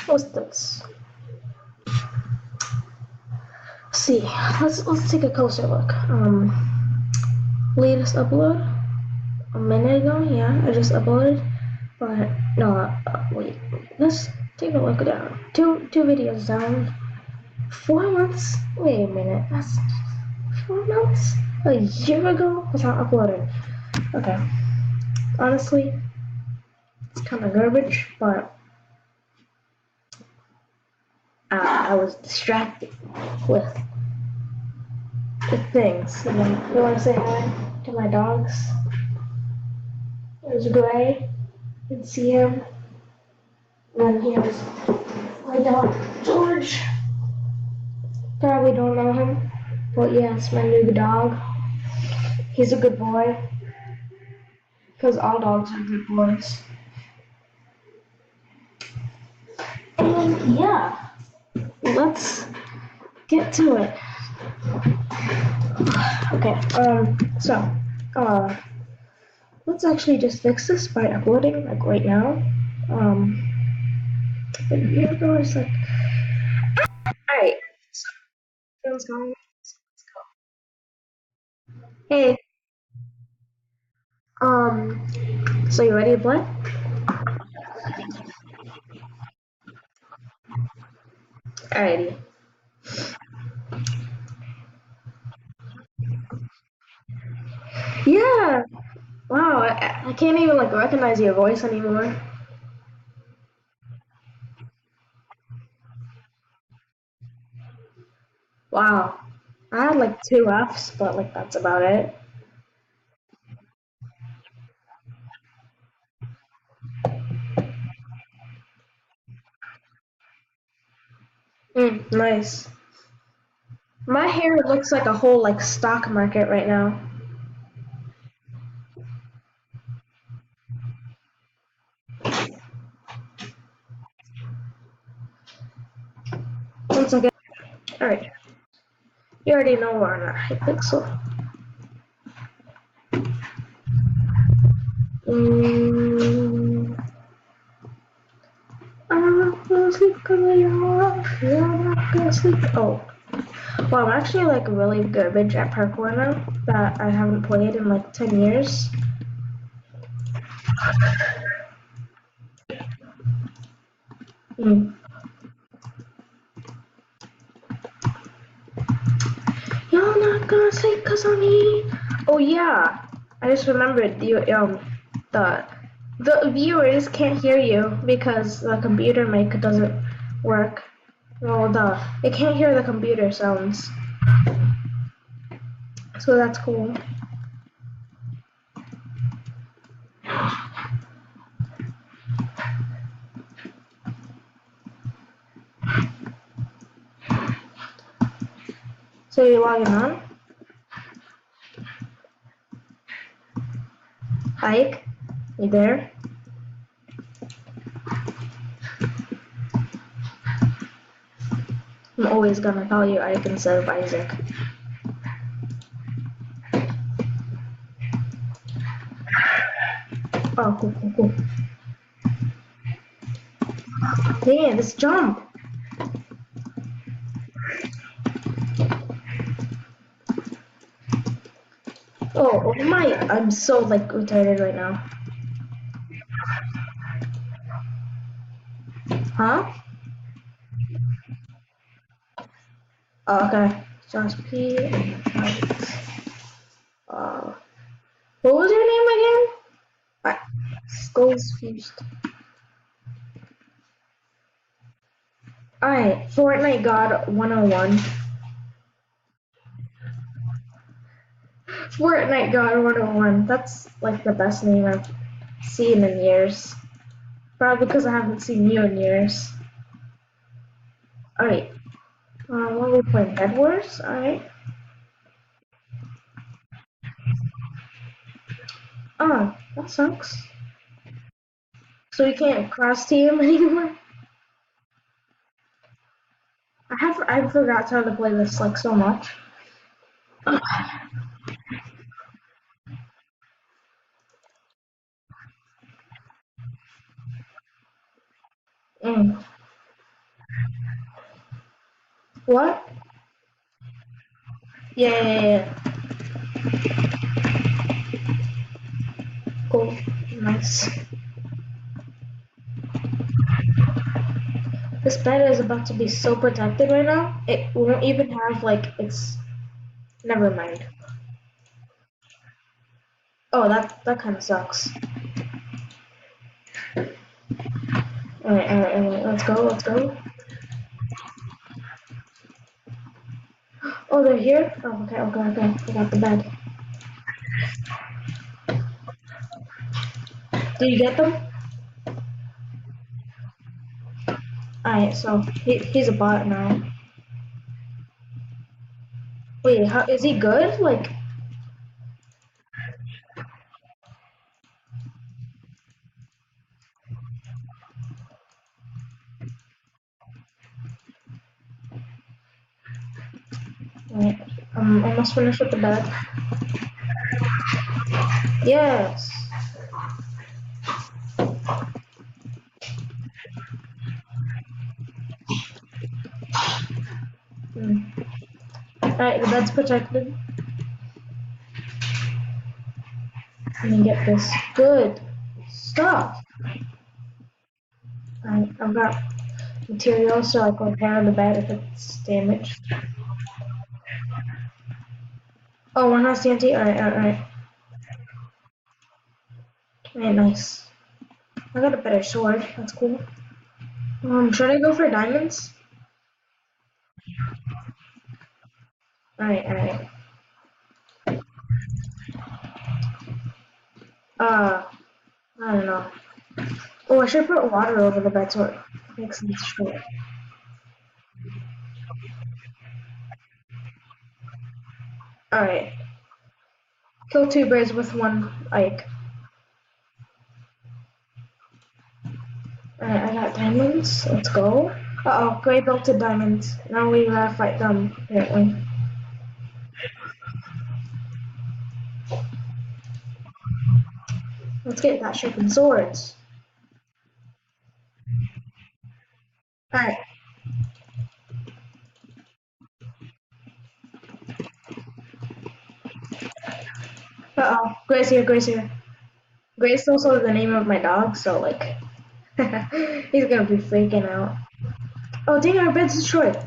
What's this? See, let's take a closer look. Latest upload a minute ago. Yeah, I just uploaded, but no. Wait, let's take a look down. Two videos down. 4 months. Wait a minute. That's 4 months. A year ago without uploading. Okay. Honestly, it's kind of garbage, but I was distracted with things. You want to say hi to my dogs? There's Gray. You can see him. And here's my dog, George. Probably don't know him, but yeah, it's my new dog. He's a good boy, because all dogs are good boys. And yeah, let's get to it. Okay, uh, let's actually just fix this by uploading, like right now. Um, but here goes, like, alright, so, feels going. Hey, so you ready to play? Alrighty. Yeah, wow, I can't even, like, recognize your voice anymore. Wow. I had like two Fs, but like that's about it. Nice. My hair looks like a whole like stock market right now. One second. Alright. You already know we're on a Hypixel. Mm, I'm not gonna sleep because you're off. You're not gonna sleep. Oh. Well, I'm actually like really garbage at parkour now that I haven't played in like 10 years. Mm. You're not gonna sleep cause of me. Oh yeah, I just remembered the the viewers can't hear you because the computer mic doesn't work. Well, they can't hear the computer sounds, so that's cool. So you're logging on, Ike? You there? I'm always gonna call you Ike instead of Isaac. Oh, cool, cool, cool. Damn, this jump. Oh my! I'm so like retarded right now. Huh? Oh, okay. Just P and uh, what was your name again? Skulls Feast. Alright, Fortnite God 101. Fortnite God 101. That's like the best name I've seen in years. Probably because I haven't seen you in years. Alright, what are we playing? Bed Wars? Alright. Oh, that sucks. So we can't cross team anymore? I forgot how to play this like so much. Mm. What? Yeah, yeah, yeah. Cool. Nice. This bed is about to be so protected right now. It won't even have like its. Never mind. Oh, that kind of sucks. Alright. Let's go. Let's go. Oh, they're here. Oh, okay. I got the bed. Do you get them? Alright. So he's a bot now. Wait, how is he good? Like, wait, I'm almost finished with the bed. Yes. Mm. Alright, the bed's protected. Let me get this. Good. Stop. I've got materials so I can repair the bed if it's damaged. Oh, one has TNT? Alright. Alright, nice. I got a better sword. That's cool. Should I go for diamonds? Alright. Uh, I don't know. Oh, I should put water over the bed so it makes sense short. Alright. Kill two birds with one egg. Alright, I got diamonds. Let's go. Uh-oh, Gray built a diamond. Now we gotta fight them, apparently. Let's get that sharpened swords. Alright. Uh-oh, Gray's here. Gray's also the name of my dog, so like, he's gonna be freaking out. Oh dang, our bed's destroyed.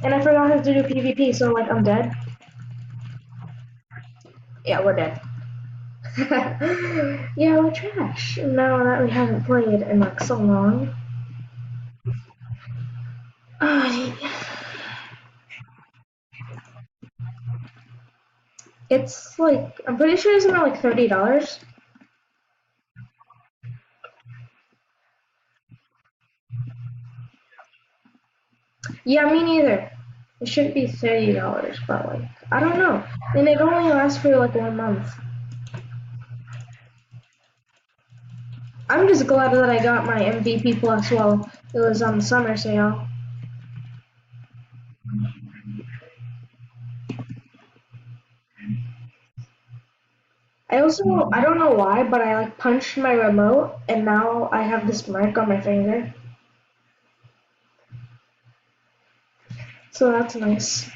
And I forgot how to do PvP, so like, I'm dead. Yeah, we're dead. Yeah, we're trash. Now that we haven't played in like so long. It's like, I'm pretty sure it's around like $30. Yeah, me neither. It should be $30, but like, I don't know. And it only lasts for like 1 month. I'm just glad that I got my MVP plus while it was on the summer sale. I don't know why, but I like punched my remote and now I have this mark on my finger. So that's nice.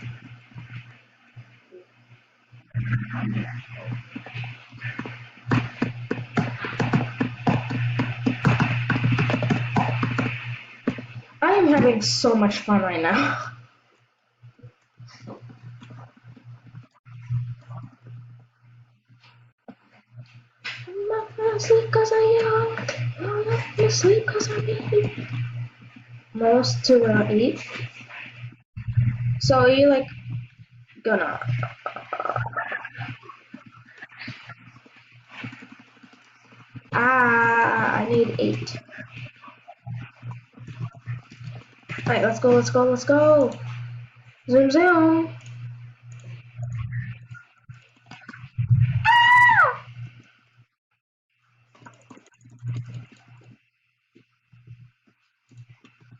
I am having so much fun right now. I'm not gonna sleep cause I'm young. I'm not gonna sleep cause I'm young. Most to eat. So are you like gonna I need 8. Alright, let's go. Zoom.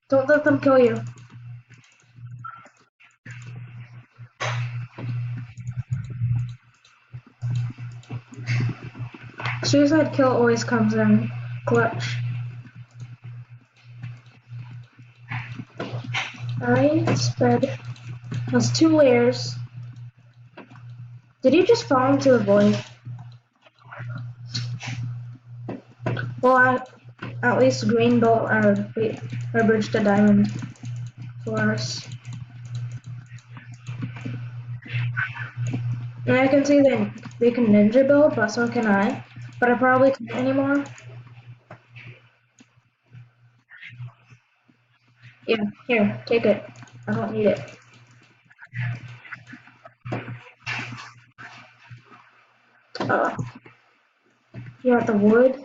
Don't let them kill you. Suicide kill always comes in clutch. Alright, spread has 2 layers. Did you just fall into the void? Well, at least green built our bridge to diamond for us. And I can see that they can ninja build, but so can I. But I probably can't anymore. Yeah, here, take it. I don't need it. Uh, you want the wood?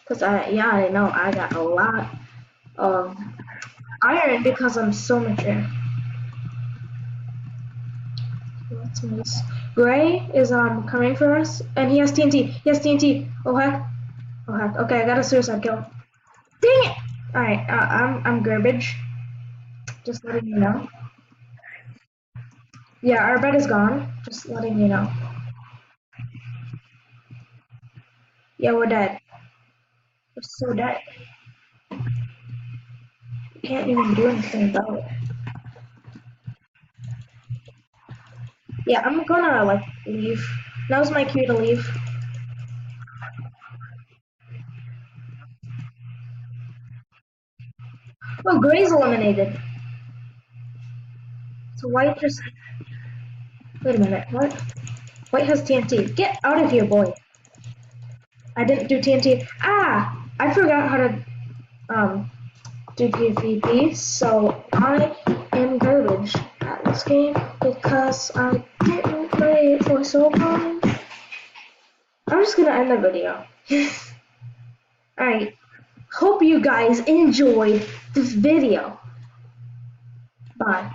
Cause I know I got a lot of iron because I'm so mature. That's nice. Gray is coming for us, and he has TNT. He has TNT. Oh heck! Oh heck! Okay, I got a suicide kill. Dang it! All right, I'm garbage. Just letting you know. Yeah, our bed is gone. Just letting you know. Yeah, we're dead. We're so dead. We can't even do anything about it. Yeah, I'm gonna like leave. Now's my cue to leave. Oh, Gray's eliminated. So White just. Wait a minute. What? White has TNT. Get out of here, boy. I didn't do TNT. Ah! I forgot how to um do PvP, so I am garbage at this game because I didn't play it for so long. I'm just gonna end the video. Alright. Hope you guys enjoyed this video. Bye.